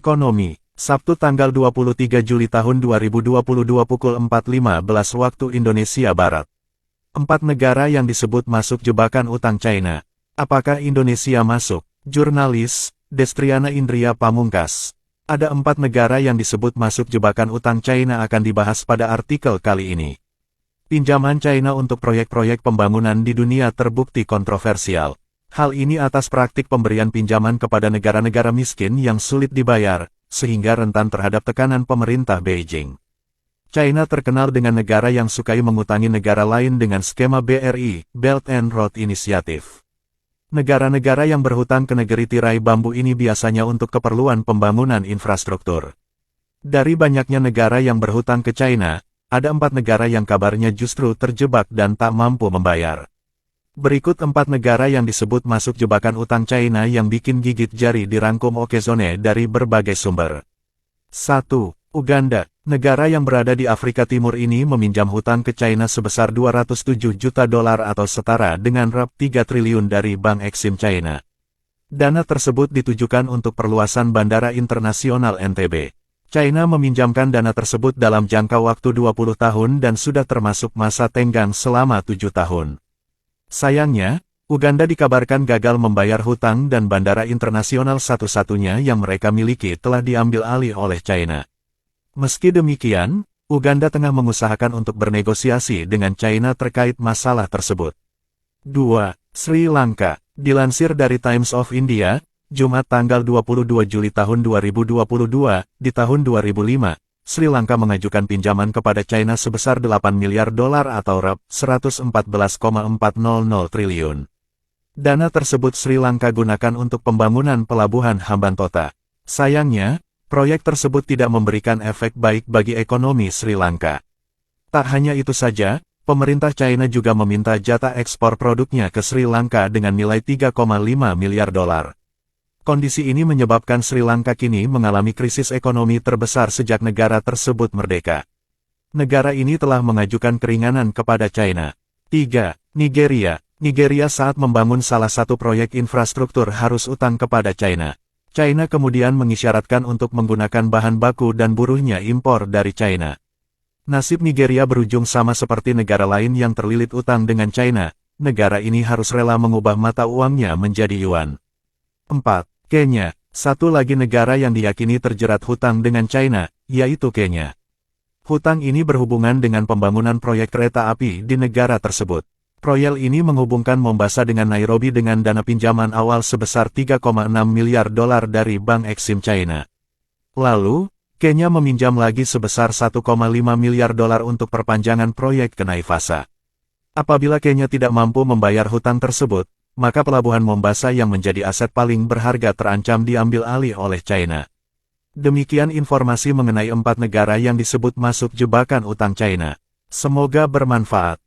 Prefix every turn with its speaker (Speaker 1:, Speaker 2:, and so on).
Speaker 1: Ekonomi, Sabtu tanggal 23 Juli tahun 2022 pukul 4.15 waktu Indonesia Barat. 4 negara yang disebut masuk jebakan utang China. Apakah Indonesia masuk? Jurnalis, Destriana Indria Pamungkas. Ada 4 negara yang disebut masuk jebakan utang China akan dibahas pada artikel kali ini. Pinjaman China untuk proyek-proyek pembangunan di dunia terbukti kontroversial. Hal ini atas praktik pemberian pinjaman kepada negara-negara miskin yang sulit dibayar, sehingga rentan terhadap tekanan pemerintah Beijing. China terkenal dengan negara yang sukai mengutangi negara lain dengan skema BRI, Belt and Road Initiative. Negara-negara yang berhutang ke negeri tirai bambu ini biasanya untuk keperluan pembangunan infrastruktur. Dari banyaknya negara yang berhutang ke China, ada 4 negara yang kabarnya justru terjebak dan tak mampu membayar. Berikut 4 negara yang disebut masuk jebakan utang China yang bikin gigit jari dirangkum Okezone dari berbagai sumber. 1. Uganda. Negara yang berada di Afrika Timur ini meminjam hutang ke China sebesar 207 juta dolar atau setara dengan Rp 3 triliun dari Bank Exim China. Dana tersebut ditujukan untuk perluasan Bandara Internasional NTB. China meminjamkan dana tersebut dalam jangka waktu 20 tahun dan sudah termasuk masa tenggang selama 7 tahun. Sayangnya, Uganda dikabarkan gagal membayar hutang dan bandara internasional satu-satunya yang mereka miliki telah diambil alih oleh China. Meski demikian, Uganda tengah mengusahakan untuk bernegosiasi dengan China terkait masalah tersebut. 2. Sri Lanka. Dilansir dari Times of India, Jumat tanggal 22 Juli tahun 2022, di tahun 2005, Sri Lanka mengajukan pinjaman kepada China sebesar 8 miliar dolar atau Rp 114,400 triliun. Dana tersebut Sri Lanka gunakan untuk pembangunan pelabuhan Hambantota. Sayangnya, proyek tersebut tidak memberikan efek baik bagi ekonomi Sri Lanka. Tak hanya itu saja, pemerintah China juga meminta jatah ekspor produknya ke Sri Lanka dengan nilai 3,5 miliar dolar. Kondisi ini menyebabkan Sri Lanka kini mengalami krisis ekonomi terbesar sejak negara tersebut merdeka. Negara ini telah mengajukan keringanan kepada China. 3. Nigeria. Nigeria saat membangun salah satu proyek infrastruktur harus utang kepada China. China kemudian mengisyaratkan untuk menggunakan bahan baku dan buruhnya impor dari China. Nasib Nigeria berujung sama seperti negara lain yang terlilit utang dengan China. Negara ini harus rela mengubah mata uangnya menjadi yuan. 4. Kenya, satu lagi negara yang diyakini terjerat hutang dengan China, yaitu Kenya. Hutang ini berhubungan dengan pembangunan proyek kereta api di negara tersebut. Proyek ini menghubungkan Mombasa dengan Nairobi dengan dana pinjaman awal sebesar 3,6 miliar dolar dari Bank Exim China. Lalu, Kenya meminjam lagi sebesar 1,5 miliar dolar untuk perpanjangan proyek ke Naivasa. Apabila Kenya tidak mampu membayar hutang tersebut, maka pelabuhan Mombasa yang menjadi aset paling berharga terancam diambil alih oleh China. Demikian informasi mengenai 4 negara yang disebut masuk jebakan utang China. Semoga bermanfaat.